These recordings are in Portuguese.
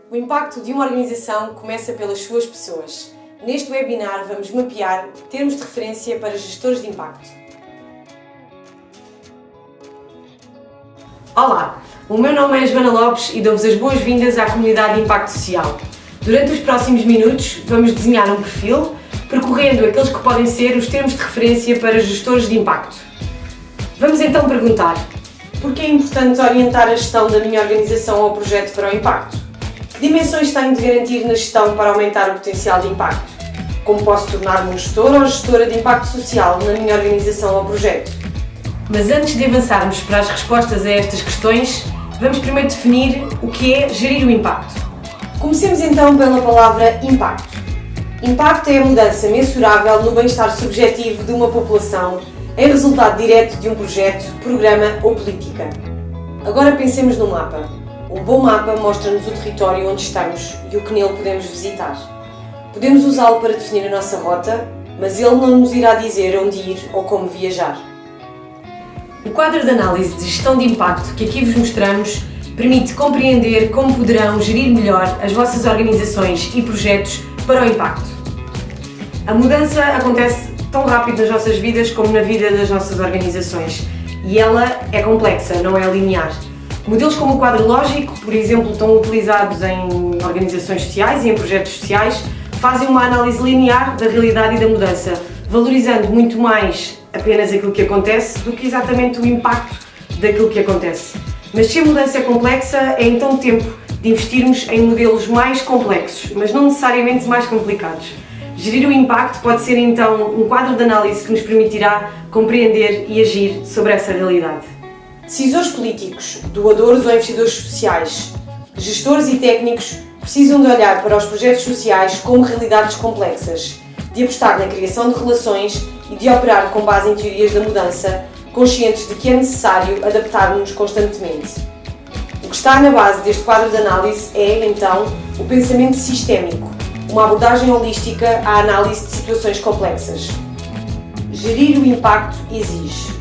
O impacto de uma organização começa pelas suas pessoas. Neste webinar vamos mapear termos de referência para gestores de impacto. Olá, o meu nome é Joana Lopes e dou-vos as boas-vindas à comunidade de Impacto Social. Durante os próximos minutos vamos desenhar um perfil, percorrendo aqueles que podem ser os termos de referência para gestores de impacto. Vamos então perguntar: por que é importante orientar a gestão da minha organização ao projeto para o impacto? Que dimensões tenho de garantir na gestão para aumentar o potencial de impacto? Como posso tornar-me um gestor ou gestora de impacto social na minha organização ou projeto? Mas antes de avançarmos para as respostas a estas questões, vamos primeiro definir o que é gerir o impacto. Comecemos então pela palavra impacto. Impacto é a mudança mensurável no bem-estar subjetivo de uma população em resultado direto de um projeto, programa ou política. Agora pensemos no mapa. Um bom mapa mostra-nos o território onde estamos e o que nele podemos visitar. Podemos usá-lo para definir a nossa rota, mas ele não nos irá dizer onde ir ou como viajar. O quadro de análise de gestão de impacto que aqui vos mostramos permite compreender como poderão gerir melhor as vossas organizações e projetos para o impacto. A mudança acontece tão rápido nas nossas vidas como na vida das nossas organizações e ela é complexa, não é linear. Modelos como o quadro lógico, por exemplo, estão utilizados em organizações sociais e em projetos sociais, fazem uma análise linear da realidade e da mudança, valorizando muito mais apenas aquilo que acontece do que exatamente o impacto daquilo que acontece. Mas se a mudança é complexa, é então tempo de investirmos em modelos mais complexos, mas não necessariamente mais complicados. Gerir o impacto pode ser então um quadro de análise que nos permitirá compreender e agir sobre essa realidade. Decisores políticos, doadores ou investidores sociais, gestores e técnicos precisam de olhar para os projetos sociais como realidades complexas, de apostar na criação de relações e de operar com base em teorias da mudança, conscientes de que é necessário adaptar-nos constantemente. O que está na base deste quadro de análise é, então, o pensamento sistémico, uma abordagem holística à análise de situações complexas. Gerir o impacto exige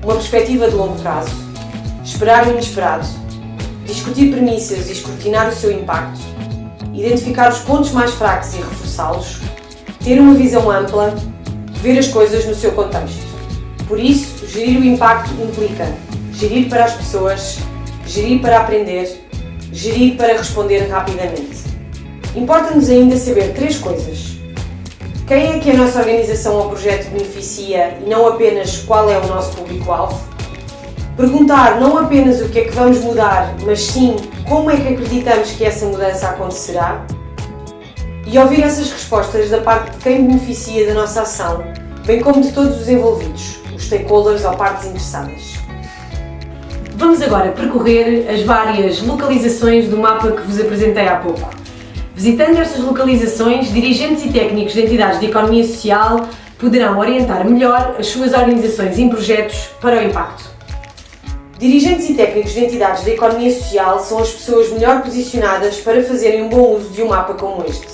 uma perspectiva de longo prazo, esperar o inesperado, discutir premissas e escrutinar o seu impacto, identificar os pontos mais fracos e reforçá-los, ter uma visão ampla, ver as coisas no seu contexto. Por isso, gerir o impacto implica gerir para as pessoas, gerir para aprender, gerir para responder rapidamente. Importa-nos ainda saber três coisas. Quem é que a nossa organização ou projeto beneficia e não apenas qual é o nosso público-alvo? Perguntar não apenas o que é que vamos mudar, mas sim como é que acreditamos que essa mudança acontecerá? E ouvir essas respostas da parte de quem beneficia da nossa ação, bem como de todos os envolvidos, os stakeholders ou partes interessadas. Vamos agora percorrer as várias localizações do mapa que vos apresentei há pouco. Visitando estas localizações, dirigentes e técnicos de entidades de economia social poderão orientar melhor as suas organizações e projetos para o impacto. Dirigentes e técnicos de entidades da economia social são as pessoas melhor posicionadas para fazerem um bom uso de um mapa como este.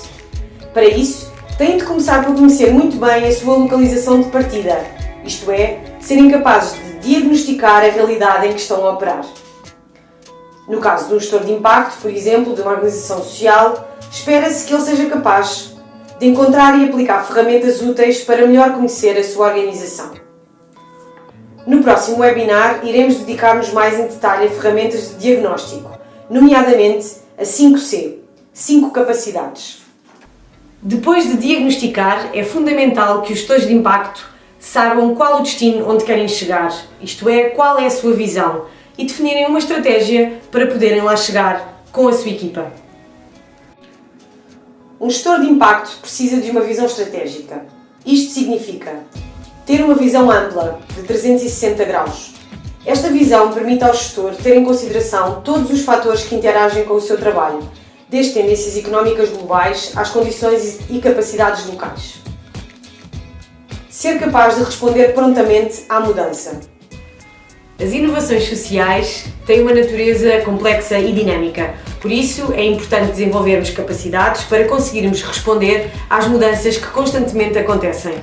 Para isso, têm de começar por conhecer muito bem a sua localização de partida, isto é, serem capazes de diagnosticar a realidade em que estão a operar. No caso de um gestor de impacto, por exemplo, de uma organização social, espera-se que ele seja capaz de encontrar e aplicar ferramentas úteis para melhor conhecer a sua organização. No próximo webinar, iremos dedicar-nos mais em detalhe a ferramentas de diagnóstico, nomeadamente a 5C, 5 capacidades. Depois de diagnosticar, é fundamental que os gestores de impacto saibam qual o destino onde querem chegar, isto é, qual é a sua visão, e definirem uma estratégia para poderem lá chegar com a sua equipa. Um gestor de impacto precisa de uma visão estratégica. Isto significa ter uma visão ampla, de 360 graus. Esta visão permite ao gestor ter em consideração todos os fatores que interagem com o seu trabalho, desde tendências económicas globais às condições e capacidades locais. Ser capaz de responder prontamente à mudança. As inovações sociais têm uma natureza complexa e dinâmica, por isso é importante desenvolvermos capacidades para conseguirmos responder às mudanças que constantemente acontecem.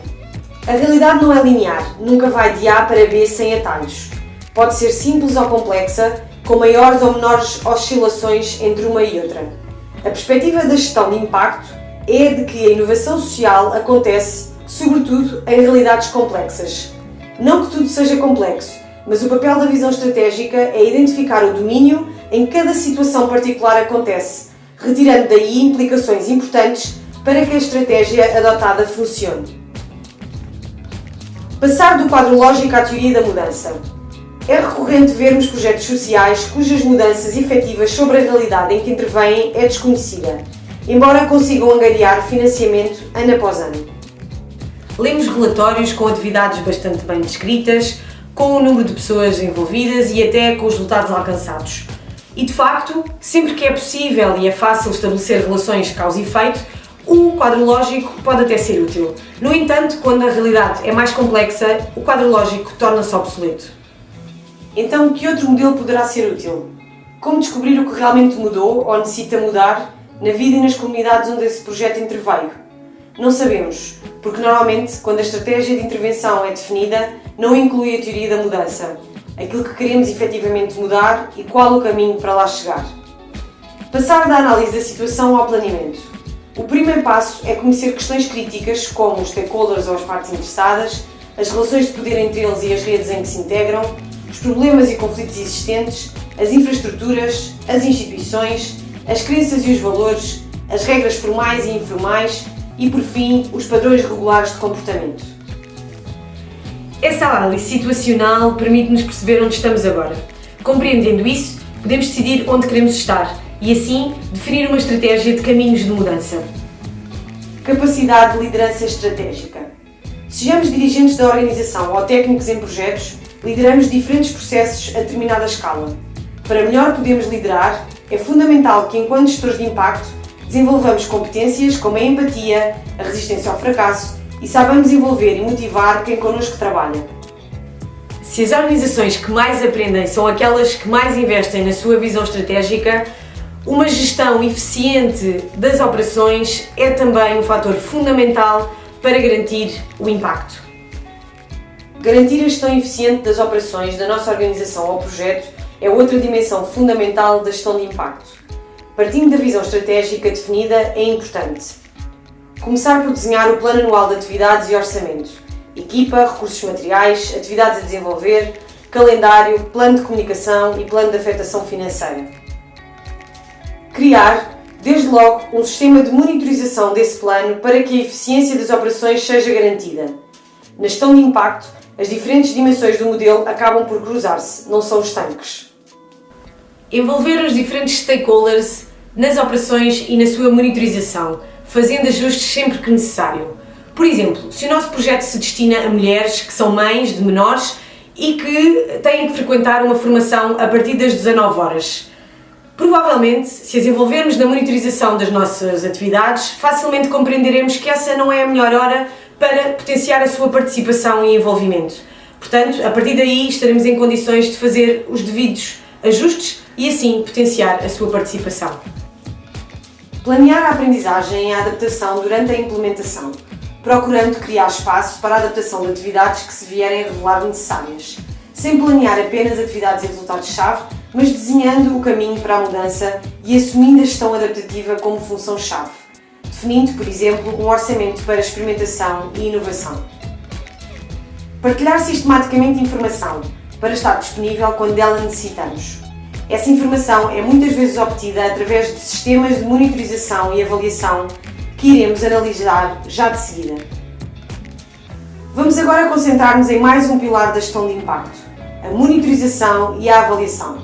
A realidade não é linear, nunca vai de A para B sem atalhos. Pode ser simples ou complexa, com maiores ou menores oscilações entre uma e outra. A perspectiva da gestão de impacto é de que a inovação social acontece, sobretudo, em realidades complexas. Não que tudo seja complexo, mas o papel da visão estratégica é identificar o domínio em que cada situação particular acontece, retirando daí implicações importantes para que a estratégia adotada funcione. Passar do quadro lógico à teoria da mudança. É recorrente vermos projetos sociais cujas mudanças efetivas sobre a realidade em que intervêm é desconhecida, embora consigam angariar financiamento ano após ano. Lemos relatórios com atividades bastante bem descritas, com o número de pessoas envolvidas e até com os resultados alcançados. E de facto, sempre que é possível e é fácil estabelecer relações causa e efeito, o quadro lógico pode até ser útil. No entanto, quando a realidade é mais complexa, o quadro lógico torna-se obsoleto. Então, que outro modelo poderá ser útil? Como descobrir o que realmente mudou ou necessita mudar na vida e nas comunidades onde esse projeto interveio? Não sabemos, porque normalmente, quando a estratégia de intervenção é definida, não inclui a teoria da mudança, aquilo que queremos efetivamente mudar e qual o caminho para lá chegar. Passar da análise da situação ao planeamento. O primeiro passo é conhecer questões críticas, como os stakeholders ou as partes interessadas, as relações de poder entre eles e as redes em que se integram, os problemas e conflitos existentes, as infraestruturas, as instituições, as crenças e os valores, as regras formais e informais e, por fim, os padrões regulares de comportamento. Essa análise situacional permite-nos perceber onde estamos agora. Compreendendo isso, podemos decidir onde queremos estar e, assim, definir uma estratégia de caminhos de mudança. Capacidade de liderança estratégica. Sejamos dirigentes da organização ou técnicos em projetos, lideramos diferentes processos a determinada escala. Para melhor podermos liderar, é fundamental que, enquanto gestores de impacto, desenvolvamos competências como a empatia, a resistência ao fracasso e saibamos envolver e motivar quem connosco trabalha. Se as organizações que mais aprendem são aquelas que mais investem na sua visão estratégica, uma gestão eficiente das operações é também um fator fundamental para garantir o impacto. Garantir a gestão eficiente das operações da nossa organização ou projeto é outra dimensão fundamental da gestão de impacto. Partindo da visão estratégica definida é importante. Começar por desenhar o plano anual de atividades e orçamento, equipa, recursos materiais, atividades a desenvolver, calendário, plano de comunicação e plano de afetação financeira. Criar, desde logo, um sistema de monitorização desse plano para que a eficiência das operações seja garantida. Na gestão de impacto, as diferentes dimensões do modelo acabam por cruzar-se, não são estanques. Envolver os diferentes stakeholders nas operações e na sua monitorização, fazendo ajustes sempre que necessário. Por exemplo, se o nosso projeto se destina a mulheres que são mães de menores e que têm que frequentar uma formação a partir das 19 horas. Provavelmente, se as envolvermos na monitorização das nossas atividades, facilmente compreenderemos que essa não é a melhor hora para potenciar a sua participação e envolvimento. Portanto, a partir daí estaremos em condições de fazer os devidos ajustes e assim potenciar a sua participação. Planear a aprendizagem e a adaptação durante a implementação, procurando criar espaço para a adaptação de atividades que se vierem a revelar necessárias, sem planear apenas atividades e resultados-chave, mas desenhando o caminho para a mudança e assumindo a gestão adaptativa como função-chave, definindo, por exemplo, um orçamento para experimentação e inovação. Partilhar sistematicamente informação, para estar disponível quando dela necessitamos. Essa informação é muitas vezes obtida através de sistemas de monitorização e avaliação que iremos analisar já de seguida. Vamos agora concentrar-nos em mais um pilar da gestão de impacto, a monitorização e a avaliação.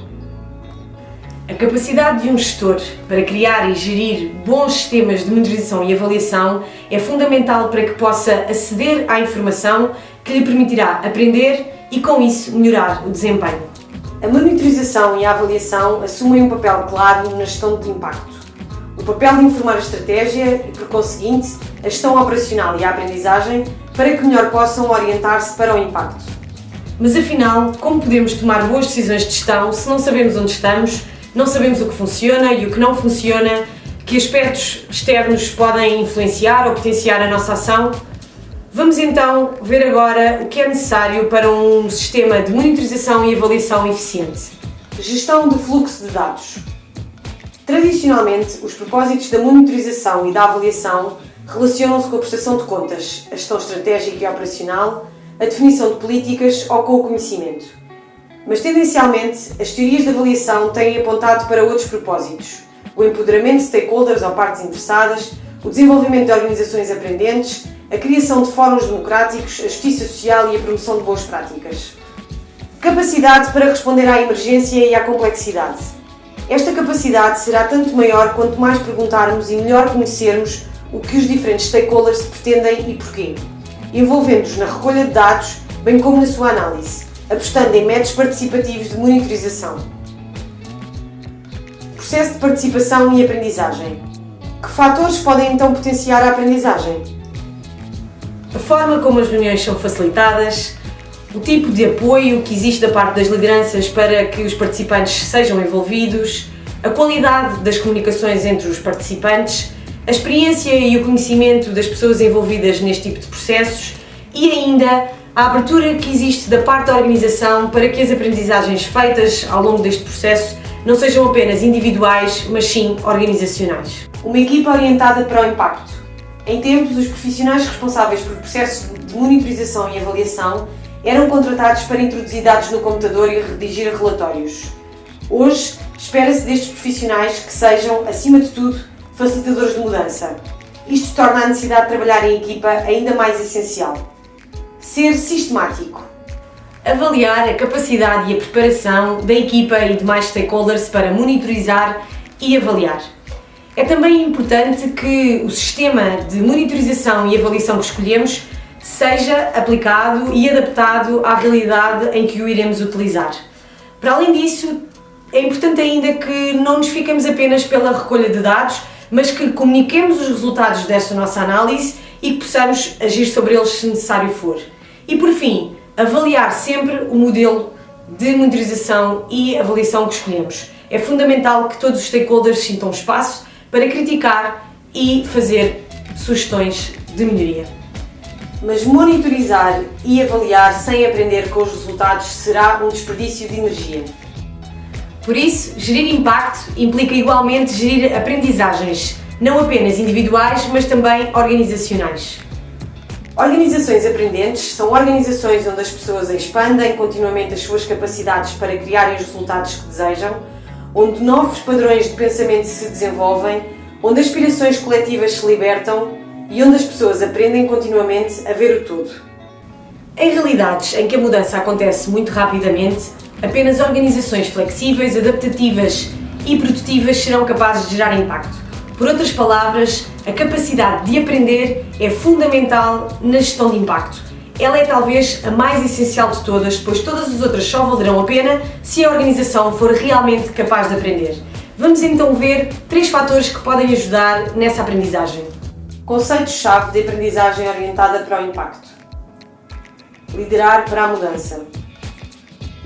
A capacidade de um gestor para criar e gerir bons sistemas de monitorização e avaliação é fundamental para que possa aceder à informação que lhe permitirá aprender e, com isso, melhorar o desempenho. A monitorização e a avaliação assumem um papel claro na gestão de impacto. O papel de informar a estratégia e, por conseguinte, a gestão operacional e a aprendizagem para que melhor possam orientar-se para o impacto. Mas afinal, como podemos tomar boas decisões de gestão se não sabemos onde estamos, não sabemos o que funciona e o que não funciona, que aspectos externos podem influenciar ou potenciar a nossa ação? Vamos então ver agora o que é necessário para um sistema de monitorização e avaliação eficiente. Gestão de fluxo de dados. Tradicionalmente, os propósitos da monitorização e da avaliação relacionam-se com a prestação de contas, a gestão estratégica e operacional, a definição de políticas ou com o conhecimento. Mas, tendencialmente, as teorias de avaliação têm apontado para outros propósitos: o empoderamento de stakeholders ou partes interessadas, o desenvolvimento de organizações aprendentes, a criação de fóruns democráticos, a justiça social e a promoção de boas práticas. Capacidade para responder à emergência e à complexidade. Esta capacidade será tanto maior quanto mais perguntarmos e melhor conhecermos o que os diferentes stakeholders pretendem e porquê, envolvendo-os na recolha de dados, bem como na sua análise, apostando em métodos participativos de monitorização. Processo de participação e aprendizagem. Que fatores podem então potenciar a aprendizagem? A forma como as reuniões são facilitadas, o tipo de apoio que existe da parte das lideranças para que os participantes sejam envolvidos, a qualidade das comunicações entre os participantes, a experiência e o conhecimento das pessoas envolvidas neste tipo de processos e ainda a abertura que existe da parte da organização para que as aprendizagens feitas ao longo deste processo não sejam apenas individuais, mas sim organizacionais. Uma equipa orientada para o impacto. Em tempos, os profissionais responsáveis por processos de monitorização e avaliação eram contratados para introduzir dados no computador e redigir relatórios. Hoje, espera-se destes profissionais que sejam, acima de tudo, facilitadores de mudança. Isto torna a necessidade de trabalhar em equipa ainda mais essencial. Ser sistemático. Avaliar a capacidade e a preparação da equipa e demais stakeholders para monitorizar e avaliar. É também importante que o sistema de monitorização e avaliação que escolhemos seja aplicado e adaptado à realidade em que o iremos utilizar. Para além disso, é importante ainda que não nos fiquemos apenas pela recolha de dados, mas que comuniquemos os resultados desta nossa análise e que possamos agir sobre eles se necessário for. E por fim, avaliar sempre o modelo de monitorização e avaliação que escolhemos. É fundamental que todos os stakeholders sintam espaço para criticar e fazer sugestões de melhoria. Mas monitorizar e avaliar sem aprender com os resultados será um desperdício de energia. Por isso, gerir impacto implica igualmente gerir aprendizagens, não apenas individuais, mas também organizacionais. Organizações aprendentes são organizações onde as pessoas expandem continuamente as suas capacidades para criarem os resultados que desejam, onde novos padrões de pensamento se desenvolvem, onde aspirações coletivas se libertam e onde as pessoas aprendem continuamente a ver o todo. Em realidades em que a mudança acontece muito rapidamente, apenas organizações flexíveis, adaptativas e produtivas serão capazes de gerar impacto. Por outras palavras, a capacidade de aprender é fundamental na gestão de impacto. Ela é talvez a mais essencial de todas, pois todas as outras só valerão a pena se a organização for realmente capaz de aprender. Vamos então ver 3 fatores que podem ajudar nessa aprendizagem. Conceitos-chave de aprendizagem orientada para o impacto. Liderar para a mudança.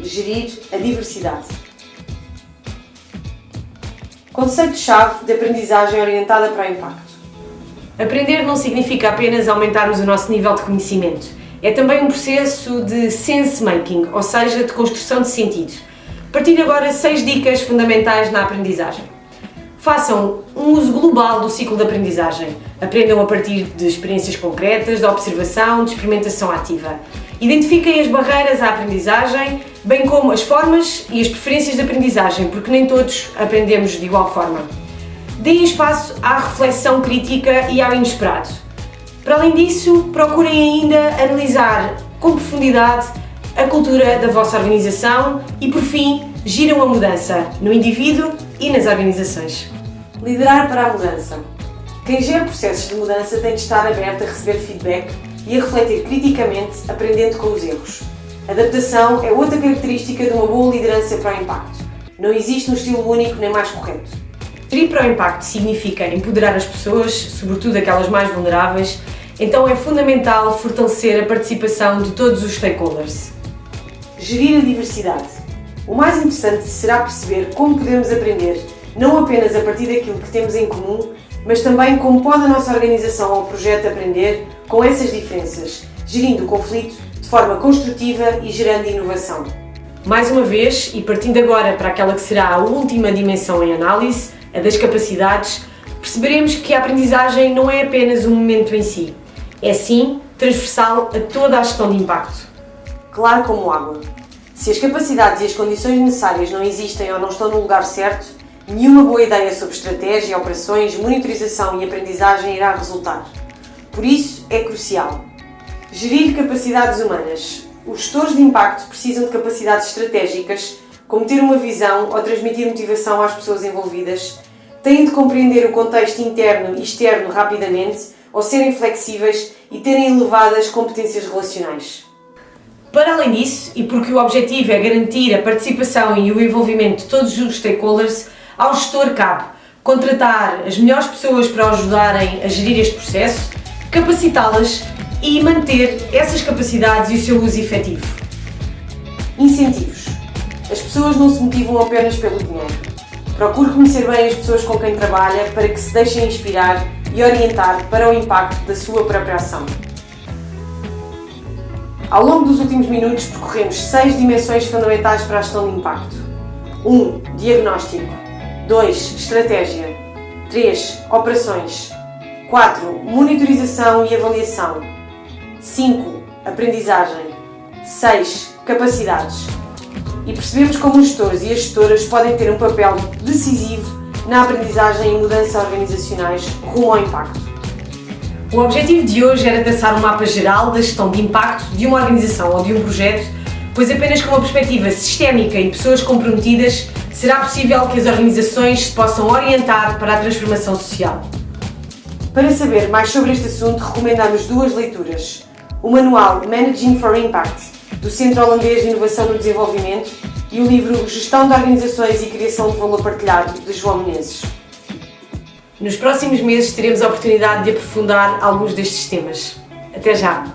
Gerir a diversidade. Conceito-chave de aprendizagem orientada para o impacto. Aprender não significa apenas aumentarmos o nosso nível de conhecimento. É também um processo de sense-making, ou seja, de construção de sentido. Partilho agora 6 dicas fundamentais na aprendizagem. Façam um uso global do ciclo de aprendizagem. Aprendam a partir de experiências concretas, de observação, de experimentação ativa. Identifiquem as barreiras à aprendizagem, bem como as formas e as preferências de aprendizagem, porque nem todos aprendemos de igual forma. Deem espaço à reflexão crítica e ao inesperado. Para além disso, procurem ainda analisar com profundidade a cultura da vossa organização e, por fim, giram a mudança no indivíduo e nas organizações. Liderar para a mudança. Quem gera processos de mudança tem de estar aberto a receber feedback e a refletir criticamente, aprendendo com os erros. Adaptação é outra característica de uma boa liderança para o impacto. Não existe um estilo único nem mais correto. Gerir para o impacto significa empoderar as pessoas, sobretudo aquelas mais vulneráveis, então é fundamental fortalecer a participação de todos os stakeholders. Gerir a diversidade. O mais interessante será perceber como podemos aprender, não apenas a partir daquilo que temos em comum, mas também como pode a nossa organização ou projeto aprender com essas diferenças, gerindo o conflito de forma construtiva e gerando inovação. Mais uma vez, e partindo agora para aquela que será a última dimensão em análise, a das capacidades, perceberemos que a aprendizagem não é apenas um momento em si, é sim transversal a toda a gestão de impacto. Claro como água. Se as capacidades e as condições necessárias não existem ou não estão no lugar certo, nenhuma boa ideia sobre estratégia, operações, monitorização e aprendizagem irá resultar. Por isso, é crucial gerir capacidades humanas. Os gestores de impacto precisam de capacidades estratégicas, como ter uma visão ou transmitir motivação às pessoas envolvidas, têm de compreender o contexto interno e externo rapidamente, ou serem flexíveis e terem elevadas competências relacionais. Para além disso, e porque o objetivo é garantir a participação e o envolvimento de todos os stakeholders, ao gestor cabe contratar as melhores pessoas para o ajudarem a gerir este processo, capacitá-las e manter essas capacidades e o seu uso efetivo. Incentivos. As pessoas não se motivam apenas pelo dinheiro. Procure conhecer bem as pessoas com quem trabalha para que se deixem inspirar e orientar para o impacto da sua própria ação. Ao longo dos últimos minutos percorremos 6 dimensões fundamentais para a gestão de impacto. 1. Diagnóstico. 2. Estratégia. 3. Operações. 4. Monitorização e avaliação. 5. Aprendizagem. 6. Capacidades. E percebemos como os gestores e as gestoras podem ter um papel decisivo na aprendizagem e mudança organizacionais rumo ao impacto. O objetivo de hoje era traçar um mapa geral da gestão de impacto de uma organização ou de um projeto, pois apenas com uma perspectiva sistémica e pessoas comprometidas será possível que as organizações se possam orientar para a transformação social. Para saber mais sobre este assunto, recomendamos 2 leituras. O manual Managing for Impact, do Centro Holandês de Inovação no Desenvolvimento, e o livro Gestão de Organizações e Criação de Valor Partilhado, de João Menezes. Nos próximos meses teremos a oportunidade de aprofundar alguns destes temas. Até já!